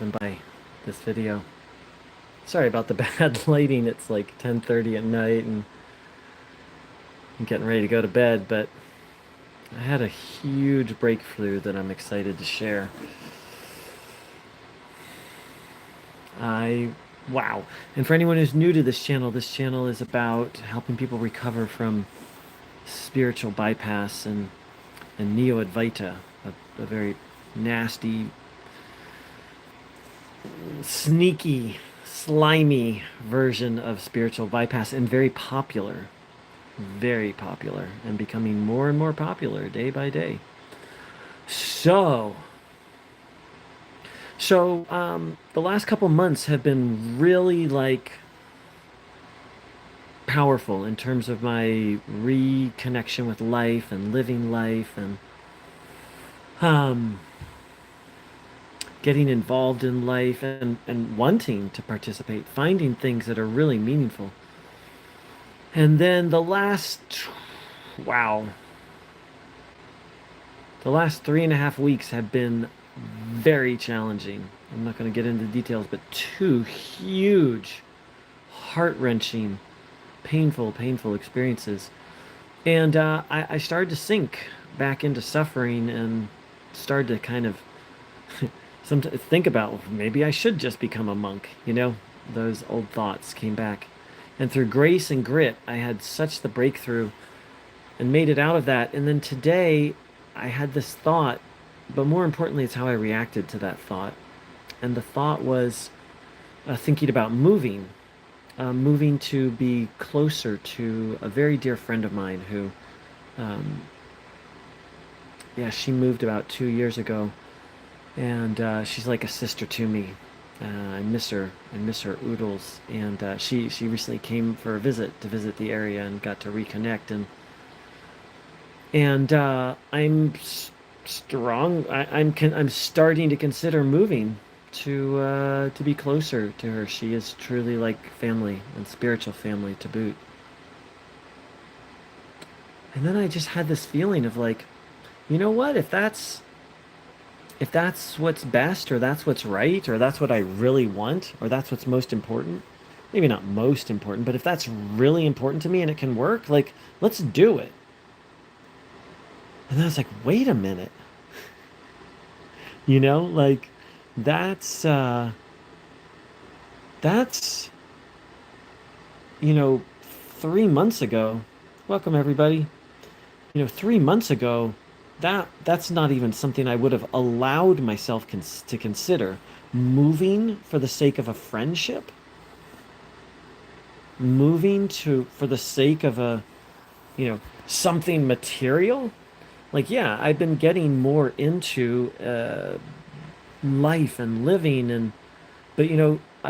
stopping by this video. Sorry about the bad lighting. It's like 10:30 at night and I'm getting ready to go to bed, but I had a huge breakthrough that I'm excited to share. I Wow. And for anyone who's new to this channel is about helping people recover from spiritual bypass and Neo-Advaita, a very nasty, sneaky, slimy version of spiritual bypass and very popular, and becoming more and more popular day by day. So, the last couple months have been really like powerful in terms of my reconnection with life and living life and um, getting involved in life and wanting to participate, finding things that are really meaningful. And then wow, the last 3.5 weeks have been very challenging. I'm not going to get into details, but two huge, heart-wrenching, painful experiences. And I started to sink back into suffering and started to kind of think about, well, maybe I should just become a monk. Those old thoughts came back. And through grace and grit, I had such the breakthrough and made it out of that. And then today, I had this thought, but more importantly, it's how I reacted to that thought. And the thought was thinking about moving to be closer to a very dear friend of mine who, um, yeah, she moved about 2 years ago, and she's like a sister to me. I miss her. I miss her oodles. And she recently came for a visit to visit the area and got to reconnect. And I'm strong. I'm starting to consider moving to be closer to her. She is truly like family and spiritual family to boot. And then I just had this feeling of like, you know what? If that's what's best, or that's what's right, or that's what I really want, or that's what's most important, maybe not most important, but if that's really important to me and it can work, like, let's do it. And then I was like, wait a minute. Like that's uh that's you know 3 months ago. Welcome everybody. 3 months ago, that's not even something I would have allowed myself to consider. Moving for the sake of a friendship, moving to for the sake of something material. Like, yeah, I've been getting more into life and living, but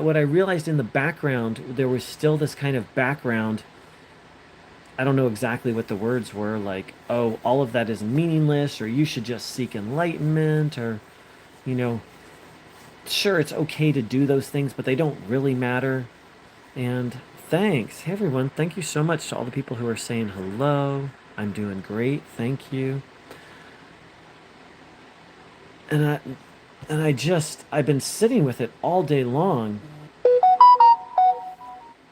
what I realized in the background, there was still this kind of background. I don't know exactly what the words were, like, oh, all of that is meaningless, or you should just seek enlightenment, or, you know, sure, it's okay to do those things, but they don't really matter. And thanks. Hey, everyone. Thank you so much to all the people who are saying hello. I'm doing great. Thank you. And I've been sitting with it all day long.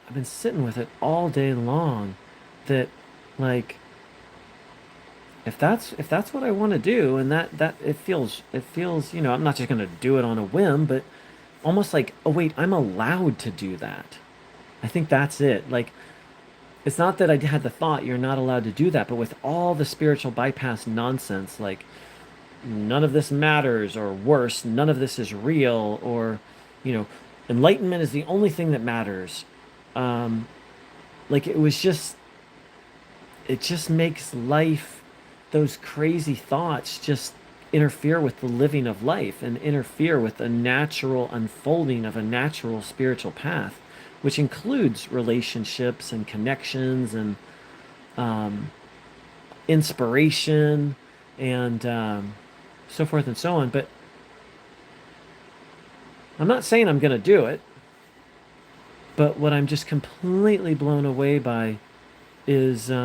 I've been sitting with it all day long that, like, if that's what I want to do, and that it feels, I'm not just going to do it on a whim, but almost like, oh wait, I'm allowed to do that. I think that's it. Like, it's not that I had the thought you're not allowed to do that, but with all the spiritual bypass nonsense, like, none of this matters, or worse, none of this is real, or, you know, enlightenment is the only thing that matters. Um, like, it just makes life, those crazy thoughts just interfere with the living of life and interfere with the natural unfolding of a natural spiritual path, which includes relationships and connections and um, inspiration and so forth and so on. But I'm not saying I'm going to do it, but what I'm just completely blown away by is what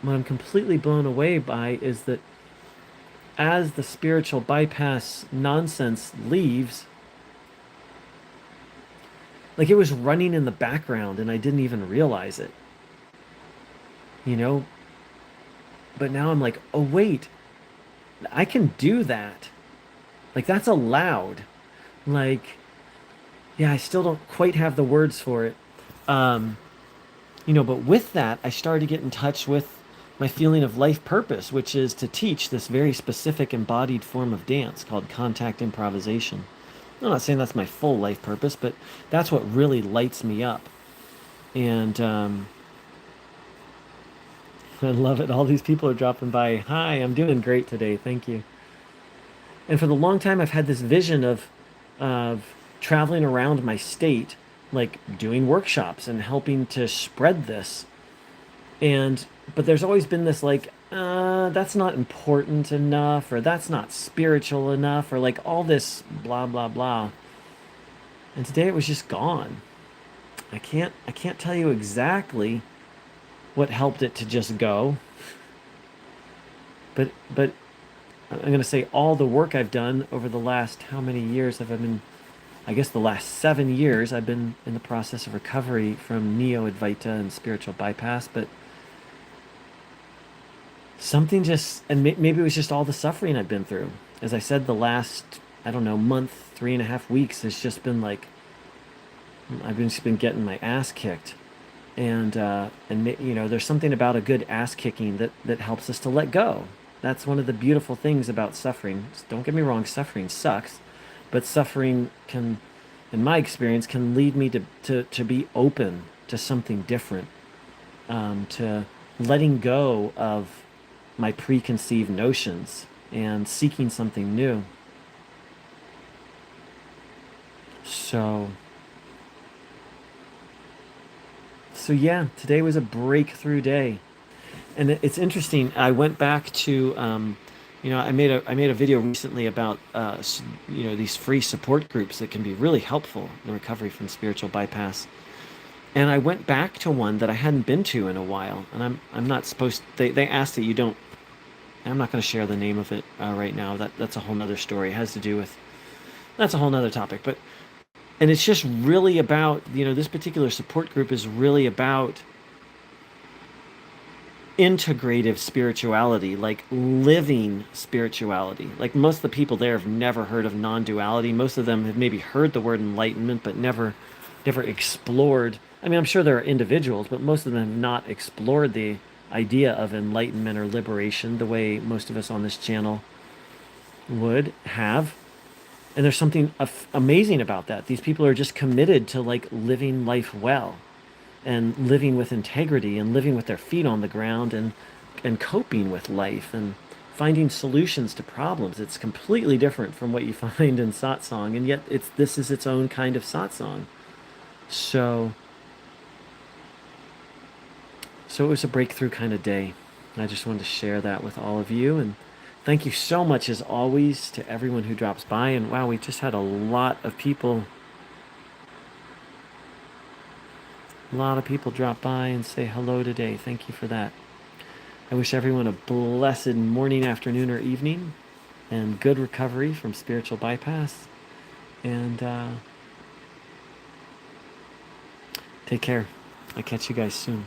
I'm completely blown away by is that as the spiritual bypass nonsense leaves, like it was running in the background and I didn't even realize it, you know? But now I'm like, oh, wait, I can do that. Like, that's allowed. Like, yeah, I still don't quite have the words for it. Um, but with that, I started to get in touch with my feeling of life purpose, which is to teach this very specific embodied form of dance called contact improvisation. I'm not saying that's my full life purpose, but that's what really lights me up. And I love it. All these people are dropping by. Hi, I'm doing great today. Thank you. And for the long time, I've had this vision of traveling around my state, like doing workshops and helping to spread this. And but there's always been this like, that's not important enough, or that's not spiritual enough, or like all this blah blah blah. And today it was just gone. I can't tell you exactly what helped it to just go, but I'm going to say all the work I've done over the last how many years have I been, I guess the last 7 years I've been in the process of recovery from Neo-Advaita and spiritual bypass, but something just, and maybe it was just all the suffering I've been through. As I said, the last, I don't know, month, 3.5 weeks, it's just been like, just been getting my ass kicked. And there's something about a good ass kicking that helps us to let go. That's one of the beautiful things about suffering. Don't get me wrong, suffering sucks, but suffering can, in my experience, can lead me to be open to something different, to letting go of my preconceived notions and seeking something new. So, so yeah, today was a breakthrough day. And it's interesting. I went back to, I made a video recently about, these free support groups that can be really helpful in recovery from spiritual bypass. And I went back to one that I hadn't been to in a while, and I'm not supposed. They asked that you don't. I'm not going to share the name of it right now. That's a whole nother story. It has to do with. That's a whole nother topic. And it's just really about, this particular support group is really about integrative spirituality, like living spirituality. Like most of the people there have never heard of non-duality. Most of them have maybe heard the word enlightenment, but never explored. I mean, I'm sure there are individuals, but most of them have not explored the idea of enlightenment or liberation the way most of us on this channel would have. And there's something amazing about that. These people are just committed to like living life well and living with integrity and living with their feet on the ground and coping with life and finding solutions to problems. It's completely different from what you find in satsang, and yet this is its own kind of satsang. So it was a breakthrough kind of day. I just wanted to share that with all of you, and thank you so much as always to everyone who drops by. And wow, we just had a lot of people drop by and say hello today. Thank you for that. I wish everyone a blessed morning, afternoon, or evening, and good recovery from spiritual bypass. And take care. I'll catch you guys soon.